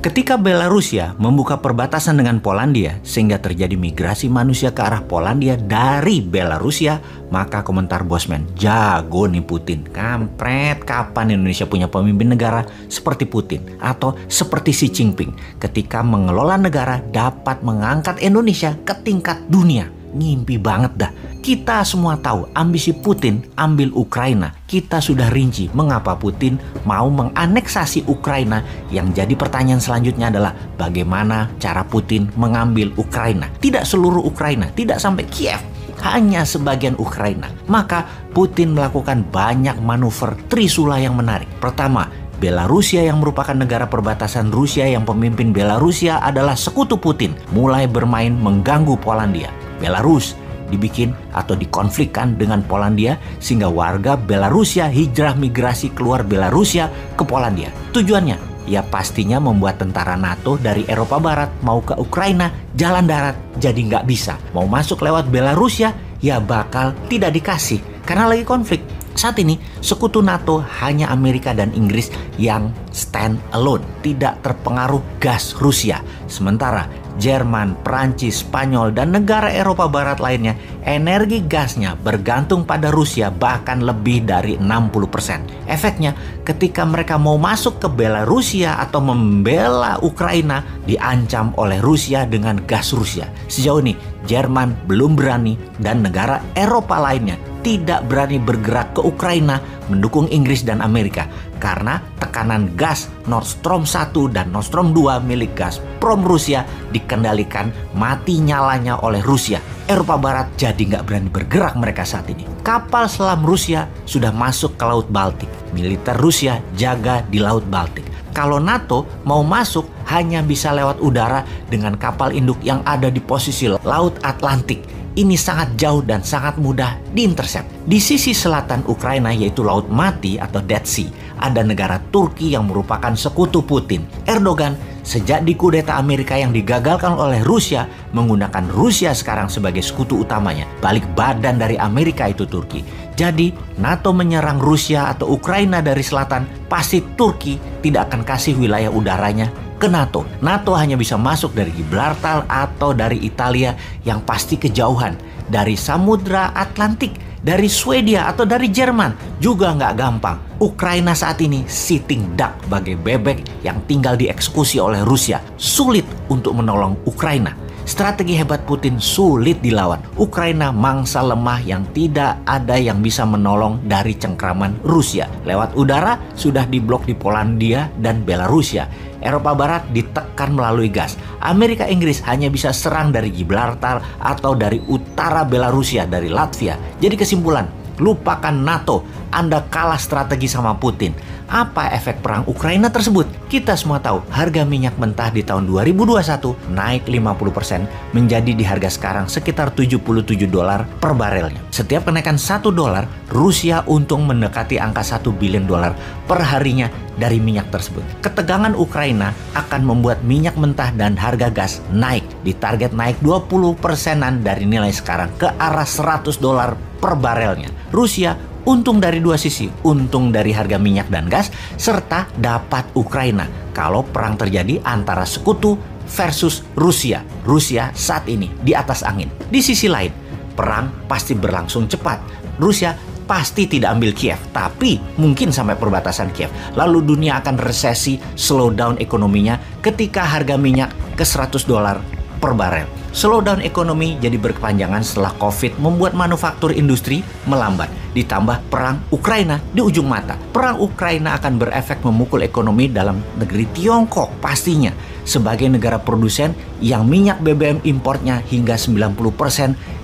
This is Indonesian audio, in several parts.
Ketika Belarusia membuka perbatasan dengan Polandia sehingga terjadi migrasi manusia ke arah Polandia dari Belarusia, maka komentar Bosman, jago nih Putin. Kampret, kapan Indonesia punya pemimpin negara seperti Putin atau seperti Xi Jinping ketika mengelola negara dapat mengangkat Indonesia ke tingkat dunia. Ngimpi banget dah. Kita semua tahu ambisi Putin ambil Ukraina. Kita sudah rinci mengapa Putin mau menganeksasi Ukraina. Yang jadi pertanyaan selanjutnya adalah bagaimana cara Putin mengambil Ukraina. Tidak seluruh Ukraina, tidak sampai Kiev, hanya sebagian Ukraina. Maka Putin melakukan banyak manuver trisula yang menarik. Pertama, Belarusia yang merupakan negara perbatasan Rusia yang pemimpin Belarusia adalah sekutu Putin, mulai bermain mengganggu Polandia. Belarus dibikin atau dikonflikkan dengan Polandia sehingga warga Belarusia hijrah migrasi keluar Belarusia ke Polandia. Tujuannya ya pastinya membuat tentara NATO dari Eropa Barat mau ke Ukraina jalan darat jadi nggak bisa. Mau masuk lewat Belarusia ya bakal tidak dikasih karena lagi konflik. Saat ini sekutu NATO hanya Amerika dan Inggris yang stand alone, tidak terpengaruh gas Rusia. Sementara Jerman, Prancis, Spanyol, dan negara Eropa Barat lainnya energi gasnya bergantung pada Rusia bahkan lebih dari 60%. Efeknya ketika mereka mau masuk ke Belarusia atau membela Ukraina diancam oleh Rusia dengan gas Rusia. Sejauh ini Jerman belum berani dan negara Eropa lainnya tidak berani bergerak ke Ukraina mendukung Inggris dan Amerika karena tekanan gas Nord Stream 1 dan Nord Stream 2 milik Gazprom Rusia dikendalikan mati nyalanya oleh Rusia. Eropa Barat jadi nggak berani bergerak mereka saat ini. Kapal selam Rusia sudah masuk ke Laut Baltik. Militer Rusia jaga di Laut Baltik. Kalau NATO mau masuk hanya bisa lewat udara dengan kapal induk yang ada di posisi Laut Atlantik. Ini sangat jauh dan sangat mudah diintercept. Di sisi selatan Ukraina yaitu Laut Mati atau Dead Sea, ada negara Turki yang merupakan sekutu Putin. Erdogan sejak dikudeta Amerika yang digagalkan oleh Rusia menggunakan Rusia sekarang sebagai sekutu utamanya. Balik badan dari Amerika itu Turki. Jadi NATO menyerang Rusia atau Ukraina dari selatan, pasti Turki tidak akan kasih wilayah udaranya ke NATO. NATO hanya bisa masuk dari Gibraltar atau dari Italia yang pasti kejauhan. Dari Samudra Atlantik, dari Swedia atau dari Jerman juga nggak gampang. Ukraina saat ini sitting duck bagai bebek yang tinggal dieksekusi oleh Rusia. Sulit untuk menolong Ukraina. Strategi hebat Putin sulit dilawan. Ukraina mangsa lemah yang tidak ada yang bisa menolong dari cengkraman Rusia. Lewat udara sudah diblok di Polandia dan Belarusia. Eropa Barat ditekan melalui gas. Amerika Inggris hanya bisa serang dari Gibraltar atau dari utara Belarusia, dari Latvia. Jadi kesimpulan, lupakan NATO. Anda kalah strategi sama Putin. Apa efek perang Ukraina tersebut? Kita semua tahu harga minyak mentah di tahun 2021 naik 50% menjadi di harga sekarang sekitar $77 per barelnya. Setiap kenaikan $1, Rusia untung mendekati angka $1 billion per harinya dari minyak tersebut. Ketegangan Ukraina akan membuat minyak mentah dan harga gas naik. Ditarget naik 20%-an dari nilai sekarang ke arah $100 per barelnya. Rusia untung dari dua sisi, untung dari harga minyak dan gas, serta dapat Ukraina kalau perang terjadi antara sekutu versus Rusia. Rusia saat ini di atas angin. Di sisi lain, perang pasti berlangsung cepat. Rusia pasti tidak ambil Kiev, tapi mungkin sampai perbatasan Kiev. Lalu dunia akan resesi, slow down ekonominya ketika harga minyak ke $100 per barel. Slowdown ekonomi jadi berkepanjangan setelah COVID membuat manufaktur industri melambat. Ditambah perang Ukraina di ujung mata. Perang Ukraina akan berefek memukul ekonomi dalam negeri Tiongkok pastinya. Sebagai negara produsen yang minyak BBM importnya hingga 90%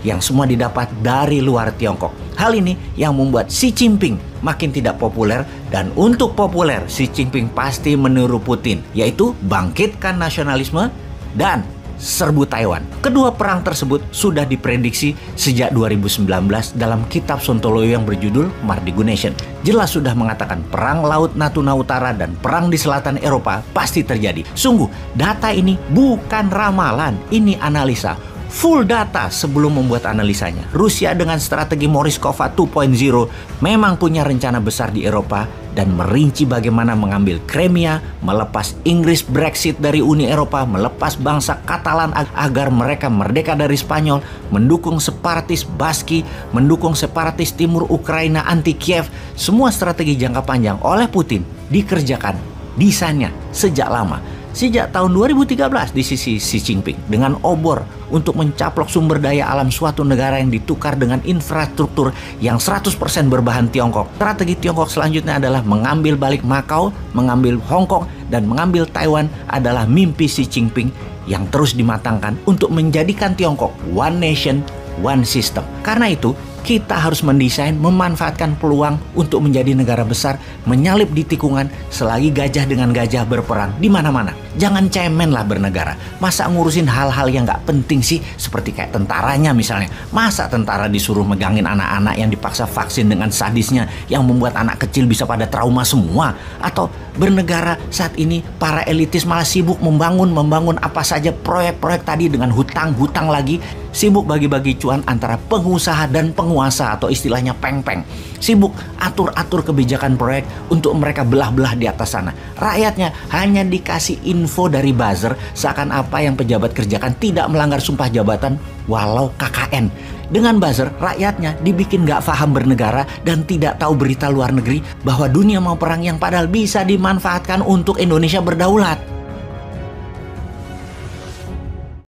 yang semua didapat dari luar Tiongkok. Hal ini yang membuat Xi Jinping makin tidak populer, dan untuk populer Xi Jinping pasti meniru Putin, yaitu bangkitkan nasionalisme dan serbu Taiwan. Kedua perang tersebut sudah diprediksi sejak 2019 dalam kitab Sontoloyo yang berjudul Mardigu Nation. Jelas sudah mengatakan perang Laut Natuna Utara dan perang di selatan Eropa pasti terjadi. Sungguh, data ini bukan ramalan, ini analisa. full data sebelum membuat analisanya. Rusia dengan strategi Morozkova 2.0 memang punya rencana besar di Eropa dan merinci bagaimana mengambil Crimea, melepas Inggris Brexit dari Uni Eropa, melepas bangsa Katalan agar mereka merdeka dari Spanyol, mendukung separatis Baski, mendukung separatis timur Ukraina anti Kiev. Semua strategi jangka panjang oleh Putin dikerjakan desainnya sejak lama. Sejak tahun 2013 di sisi Xi Jinping dengan obor untuk mencaplok sumber daya alam suatu negara yang ditukar dengan infrastruktur yang 100% berbahan Tiongkok. Strategi Tiongkok selanjutnya adalah mengambil balik Macau, mengambil Hong Kong, dan mengambil Taiwan adalah mimpi Xi Jinping yang terus dimatangkan untuk menjadikan Tiongkok one nation, one system. Karena itu, kita harus mendesain, memanfaatkan peluang untuk menjadi negara besar, menyalip di tikungan selagi gajah dengan gajah berperang di mana-mana. Jangan cemen lah bernegara. Masa ngurusin hal-hal yang gak penting sih, seperti kayak tentaranya misalnya. Masa tentara disuruh megangin anak-anak yang dipaksa vaksin dengan sadisnya yang membuat anak kecil bisa pada trauma semua? Atau bernegara saat ini para elitis malah sibuk membangun apa saja proyek-proyek tadi dengan hutang lagi, sibuk bagi-bagi cuan antara pengusaha dan penguasa atau istilahnya peng-peng. Sibuk atur-atur kebijakan proyek untuk mereka belah-belah di atas sana. Rakyatnya hanya dikasih info dari buzzer seakan apa yang pejabat kerjakan tidak melanggar sumpah jabatan walau KKN. Dengan buzzer, rakyatnya dibikin gak paham bernegara dan tidak tahu berita luar negeri bahwa dunia mau perang yang padahal bisa dimanfaatkan untuk Indonesia berdaulat.